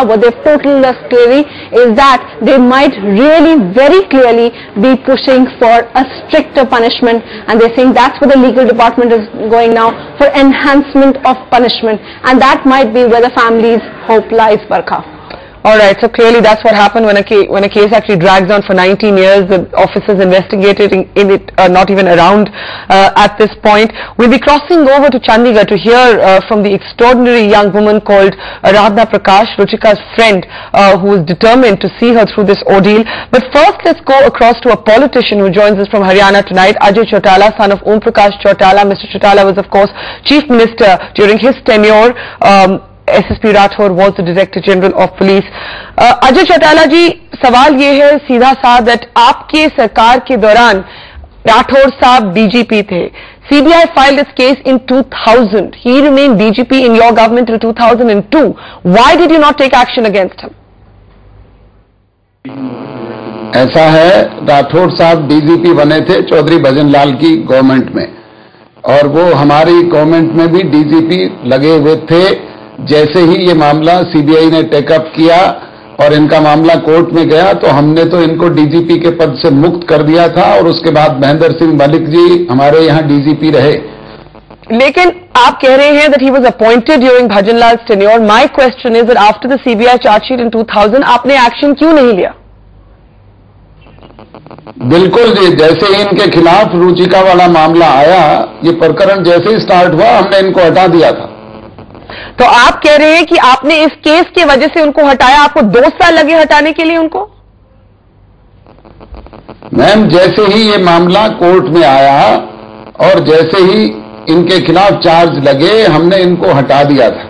what they've told us clearly is that they might really very clearly be pushing for a stricter punishment, and they're saying that's where the legal department is going now, for enhancement of punishment, and that might be where the family's hope lies, Barkha. All right, so clearly that's what happened when a case actually drags on for 19 years. The officers investigating in it are not even around at this point. We'll be crossing over to Chandigarh to hear from the extraordinary young woman called Aradhana Prakash, Ruchika's friend, who is determined to see her through this ordeal. But first, let's go across to a politician who joins us from Haryana tonight, Ajay Chautala, son of Om Prakash Chautala. Mr. Chautala was, of course, Chief Minister during his tenure. SSP Rathore was the Director General of Police. Ajay Chautala जी, सवाल ये है सीधा सा that आपके सरकार के दौरान राठौर साहब DGP थे. CBI filed this case in 2000. He remained DGP in your government till 2002. Why did you not take action against him? ऐसा है, राठौर साहब DGP बने थे चौधरी भजनलाल की गवर्नमेंट में, और वो हमारी गवर्नमेंट में भी DGP लगे हुए थे. जैसे ही ये मामला सीबीआई ने टेकअप किया और इनका मामला कोर्ट में गया, तो हमने तो इनको डीजीपी के पद से मुक्त कर दिया था, और उसके बाद महेंद्र सिंह मलिक जी हमारे यहाँ डीजीपी रहे. लेकिन आप कह रहे हैं that he was appointed during भजनलाल's tenure. My question is that after the CBI charge sheet in 2000, आपने एक्शन क्यों नहीं लिया? बिल्कुल जी, जैसे ही इनके खिलाफ रुचिका वाला मामला आया, ये प्रकरण जैसे ही स्टार्ट हुआ, हमने इनको हटा दिया था. तो आप कह रहे हैं कि आपने इस केस की वजह से उनको हटाया, आपको 2 साल लगे हटाने के लिए उनको? मैम, जैसे ही ये मामला कोर्ट में आया और जैसे ही इनके खिलाफ चार्ज लगे, हमने इनको हटा दिया था.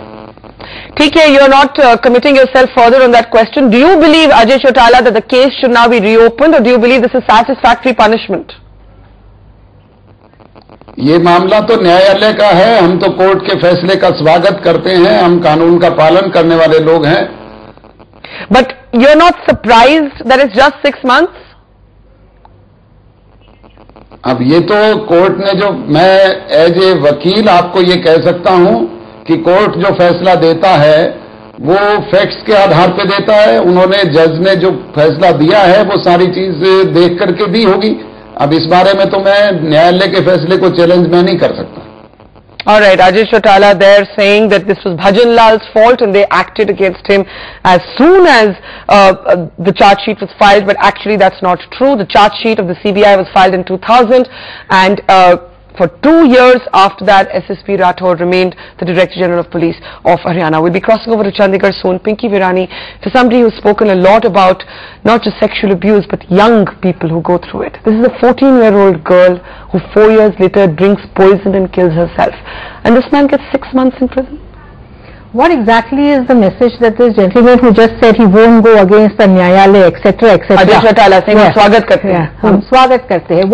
ठीक है, you are not committing yourself further on that question. Do you believe, Ajay Chautala, that the case should now be reopened, और do you believe this is satisfactory punishment? ये मामला तो न्यायालय का है. हम तो कोर्ट के फैसले का स्वागत करते हैं. हम कानून का पालन करने वाले लोग हैं. But you are not surprised that it's just 6 months? अब ये तो कोर्ट ने जो, मैं एज ए वकील आपको ये कह सकता हूं कि कोर्ट जो फैसला देता है वो फैक्ट्स के आधार पे देता है. उन्होंने, जज ने जो फैसला दिया है वो सारी चीज देख करके दी होगी. अब इस बारे में तो मैं न्यायालय के फैसले को चैलेंज में नहीं कर सकता. All right, Ajay Chautala, they're saying that this was Bhajanlal's fault and they acted against him as soon as the charge sheet was filed, but actually that's not true. The charge sheet of the CBI was filed in 2000, and for 2 years after that, SSP Rathore remained the Director General of Police of Haryana. We'll be crossing over to Chandigarh soon. Pinky Virani, for somebody who's spoken a lot about not just sexual abuse, but young people who go through it. This is a 14-year-old girl who 4 years later drinks poison and kills herself. And this man gets 6 months in prison. What exactly is the message that this gentleman who just said he won't go against the न्यायालय, etc., etc. Ajay Chautala saying, हम स्वागत करते हैं. हम स्वागत करते हैं.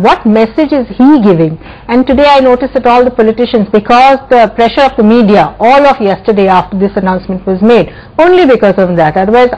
What message is he giving? And today I noticed that all the politicians, because the pressure of the media, all of yesterday after this announcement was made, only because of that. Otherwise,